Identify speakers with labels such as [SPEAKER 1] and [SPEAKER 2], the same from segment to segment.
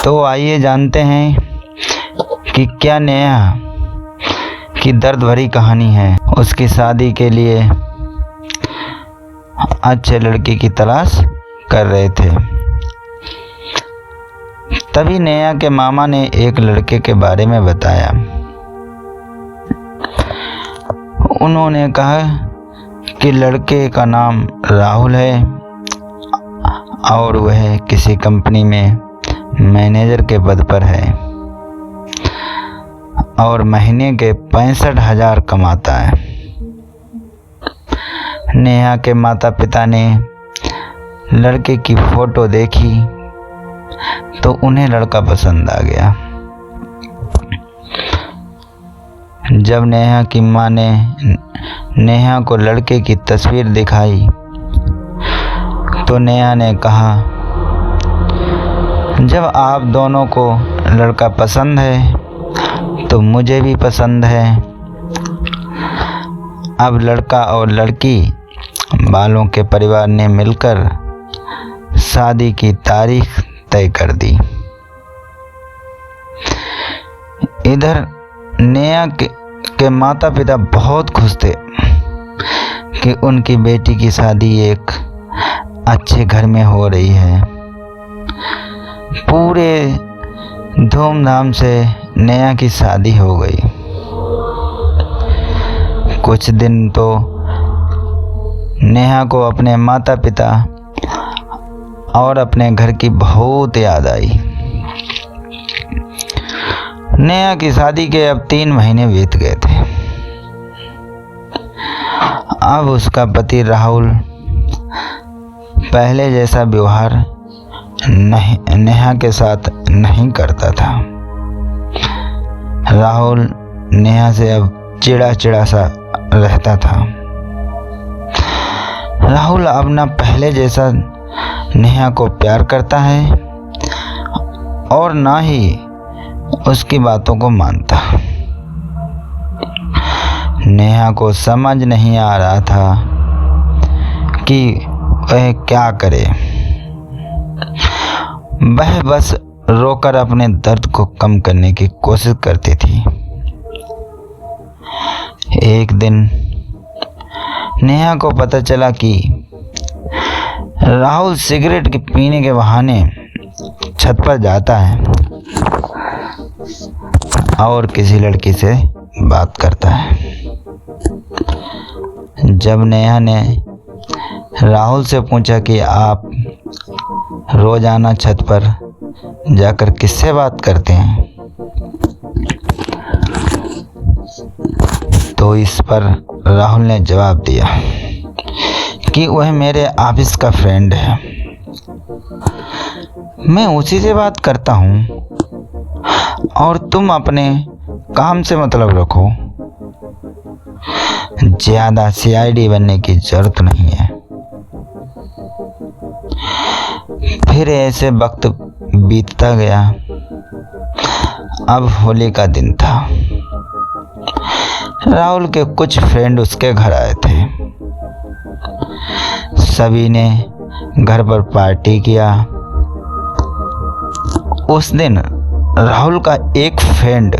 [SPEAKER 1] तो आइए जानते हैं कि क्या नेहा की दर्द भरी कहानी है। उसकी शादी के लिए अच्छे लड़के की तलाश कर रहे थे। तभी नेहा के मामा ने एक लड़के के बारे में बताया। उन्होंने कहा कि लड़के का नाम राहुल है और वह किसी कंपनी में मैनेजर के पद पर है और महीने के 65,000 कमाता है। नेहा के माता पिता ने लड़के की फोटो देखी तो उन्हें लड़का पसंद आ गया। जब नेहा की मां ने नेहा को लड़के की तस्वीर दिखाई तो नेहा ने कहा, जब आप दोनों को लड़का पसंद है तो मुझे भी पसंद है। अब लड़का और लड़की वालों के परिवार ने मिलकर शादी की तारीख तय कर दी। इधर नेहा के माता पिता बहुत खुश थे कि उनकी बेटी की शादी एक अच्छे घर में हो रही है। पूरे धूमधाम से नेहा की शादी हो गई। कुछ दिन तो नेहा को अपने माता पिता और अपने घर की बहुत याद आई। नेहा की शादी के अब 3 महीने बीत गए थे। अब उसका पति राहुल पहले जैसा व्यवहार नेहा के साथ नहीं करता था। राहुल नेहा से अब चिड़ा सा रहता था। राहुल अब ना पहले जैसा नेहा को प्यार करता है और ना ही उसकी बातों को मानता। नेहा को समझ नहीं आ रहा था कि वह क्या करे। वह बस रोकर अपने दर्द को कम करने की कोशिश करती थी। एक दिन नेहा को पता चला कि राहुल सिगरेट के पीने के बहाने छत पर जाता है और किसी लड़की से बात करता है। जब नेहा ने राहुल से पूछा कि आप रोजाना छत पर जाकर किससे बात करते हैं, तो इस पर राहुल ने जवाब दिया कि वह मेरे ऑफिस का फ्रेंड है, मैं उसी से बात करता हूँ और तुम अपने काम से मतलब रखो। ज्यादा सीआईडी बनने की जरूरत नहीं है। फिर ऐसे वक्त बीतता गया। अब होली का दिन था। राहुल के कुछ फ्रेंड उसके घर आए थे। सभी ने घर पर पार्टी किया। उस दिन राहुल का एक फ्रेंड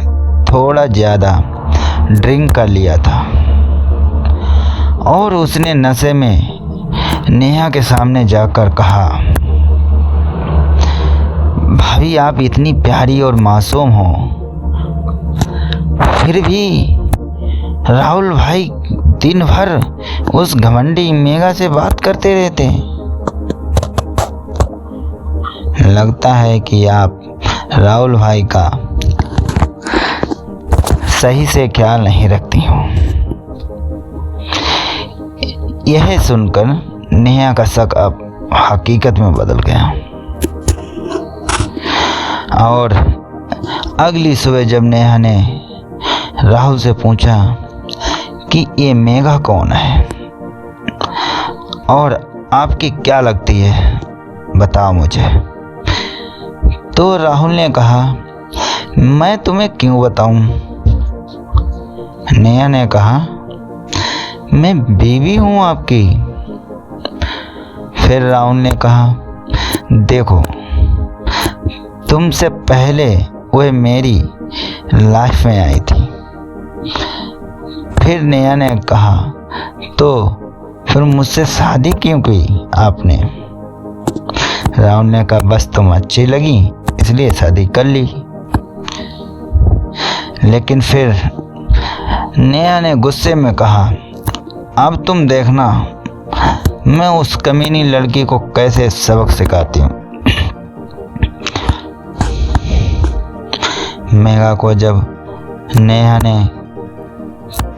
[SPEAKER 1] थोड़ा ज्यादा ड्रिंक कर लिया था और उसने नशे में नेहा के सामने जाकर कहा, भाभी आप इतनी प्यारी और मासूम हो, फिर भी राहुल भाई दिन भर उस घमंडी मेघा से बात करते रहते हैं। लगता है कि आप राहुल भाई का सही से ख्याल नहीं रखती हो। यह सुनकर नेहा का शक अब हकीकत में बदल गया और अगली सुबह जब नेहा ने राहुल से पूछा कि ये मेघा कौन है और आपकी क्या लगती है, बताओ मुझे, तो राहुल ने कहा, मैं तुम्हें क्यों बताऊं। नेहा ने कहा, मैं बीवी हूं आपकी। फिर राहुल ने कहा, देखो तुमसे पहले वह मेरी लाइफ में आई थी। फिर नेहा ने कहा, तो फिर मुझसे शादी क्यों की आपने? राहुल ने कहा, बस तुम अच्छी लगी इसलिए शादी कर ली। लेकिन फिर नेहा ने गुस्से में कहा, अब तुम देखना मैं उस कमीनी लड़की को कैसे सबक सिखाती हूँ। मेघा को जब नेहा ने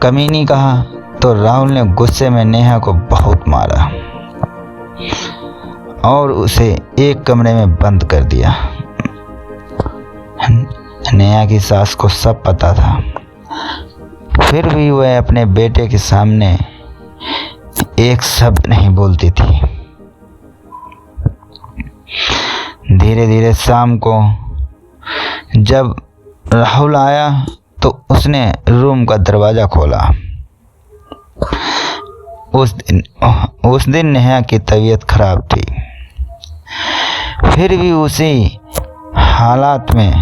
[SPEAKER 1] कमीनी कहा तो राहुल ने गुस्से में नेहा को बहुत मारा और उसे एक कमरे में बंद कर दिया। नेहा की सास को सब पता था, फिर भी वह अपने बेटे के सामने एक शब्द नहीं बोलती थी। धीरे धीरे शाम को जब राहुल आया तो उसने रूम का दरवाज़ा खोला। उस दिन नेहा की तबीयत खराब थी, फिर भी उसी हालात में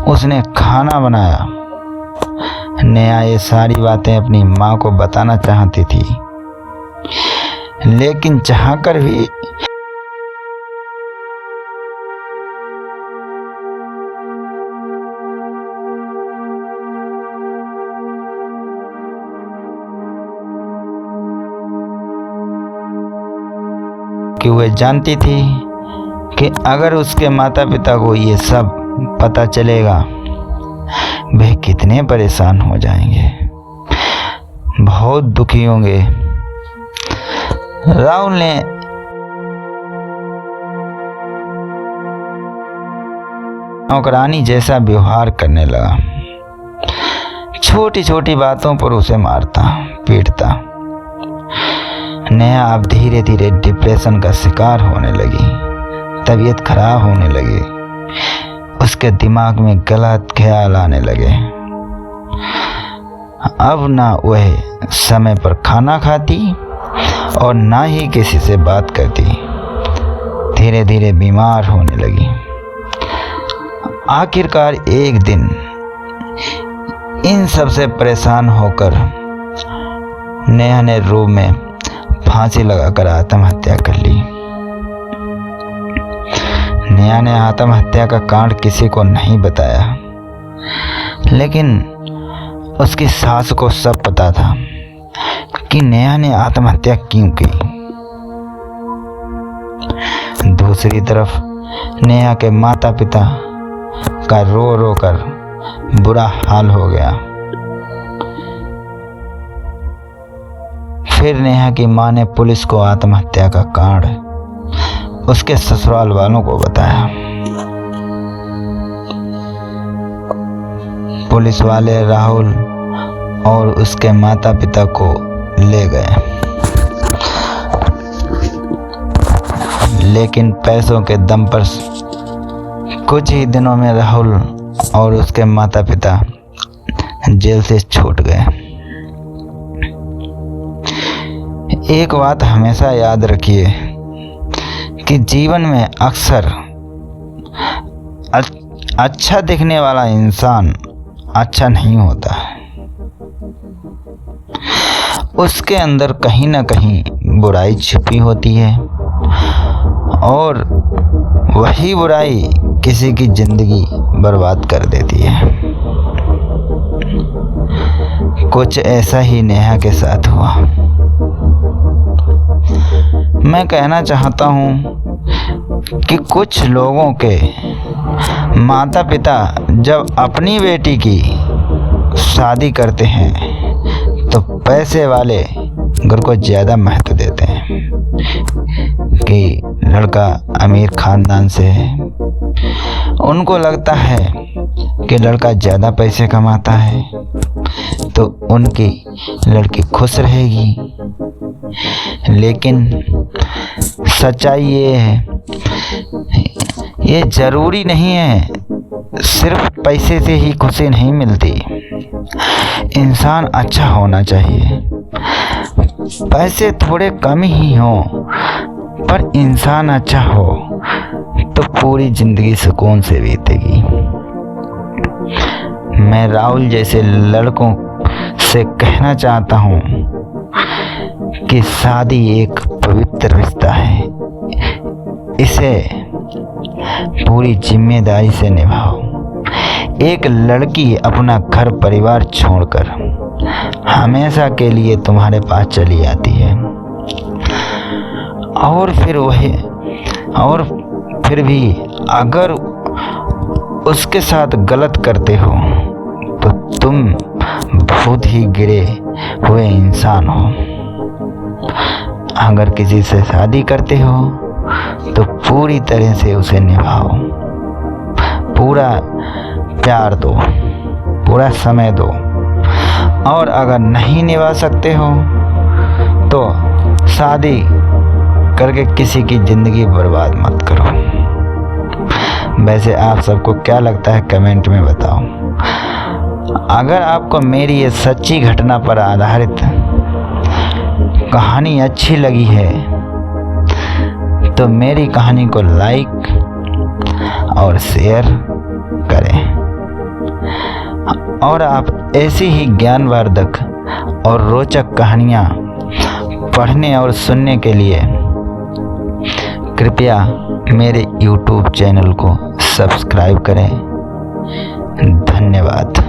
[SPEAKER 1] उसने खाना बनाया। नेहा ये सारी बातें अपनी माँ को बताना चाहती थी, लेकिन चाहकर भी कि वह जानती थी कि अगर उसके माता पिता को ये सब पता चलेगा वे कितने परेशान हो जाएंगे, बहुत दुखी होंगे। राहुल ने नौकरानी जैसा व्यवहार करने लगा, छोटी छोटी बातों पर उसे मारता पीटता। नेहा अब धीरे धीरे डिप्रेशन का शिकार होने लगी, तबीयत खराब होने लगी, उसके दिमाग में गलत ख्याल आने लगे। अब ना वह समय पर खाना खाती और ना ही किसी से बात करती, धीरे धीरे बीमार होने लगी। आखिरकार एक दिन इन सब से परेशान होकर नेहा ने रूम में फांसी लगाकर आत्महत्या कर ली। नेहा ने आत्महत्या का कांड किसी को नहीं बताया, लेकिन उसकी सास को सब पता था कि नेहा ने आत्महत्या क्यों की। दूसरी तरफ नेहा के माता पिता का रो रो कर बुरा हाल हो गया। फिर नेहा की मां ने पुलिस को आत्महत्या का कांड उसके ससुराल वालों को बताया। पुलिस वाले राहुल और उसके माता पिता को ले गए, लेकिन पैसों के दम पर कुछ ही दिनों में राहुल और उसके माता पिता जेल से छूट गए। एक बात हमेशा याद रखिए कि जीवन में अक्सर अच्छा दिखने वाला इंसान अच्छा नहीं होता है, उसके अंदर कहीं ना कहीं बुराई छिपी होती है और वही बुराई किसी की जिंदगी बर्बाद कर देती है। कुछ ऐसा ही नेहा के साथ हुआ। मैं कहना चाहता हूँ कि कुछ लोगों के माता पिता जब अपनी बेटी की शादी करते हैं तो पैसे वाले घर को ज़्यादा महत्व देते हैं कि लड़का अमीर खानदान से है। उनको लगता है कि लड़का ज़्यादा पैसे कमाता है तो उनकी लड़की खुश रहेगी। लेकिन सच्चाई ये है, ये ज़रूरी नहीं है सिर्फ पैसे से ही खुशी नहीं मिलती। इंसान अच्छा होना चाहिए, पैसे थोड़े कम ही हों पर इंसान अच्छा हो तो पूरी जिंदगी सुकून से बीतेगी। मैं राहुल जैसे लड़कों से कहना चाहता हूँ कि शादी एक पवित्र रिश्ता है, इसे पूरी जिम्मेदारी से निभाओ। एक लड़की अपना घर परिवार छोड़कर हमेशा के लिए तुम्हारे पास चली आती है और फिर भी अगर उसके साथ गलत करते हो तो तुम बहुत ही गिरे हुए इंसान हो। अगर किसी से शादी करते हो तो पूरी तरह से उसे निभाओ, पूरा प्यार दो, पूरा समय दो। और अगर नहीं निभा सकते हो तो शादी करके किसी की ज़िंदगी बर्बाद मत करो। वैसे आप सबको क्या लगता है कमेंट में बताओ। अगर आपको मेरी ये सच्ची घटना पर आधारित कहानी अच्छी लगी है तो मेरी कहानी को लाइक और शेयर करें और आप ऐसी ही ज्ञानवर्धक और रोचक कहानियाँ पढ़ने और सुनने के लिए कृपया मेरे YouTube चैनल को सब्सक्राइब करें। धन्यवाद।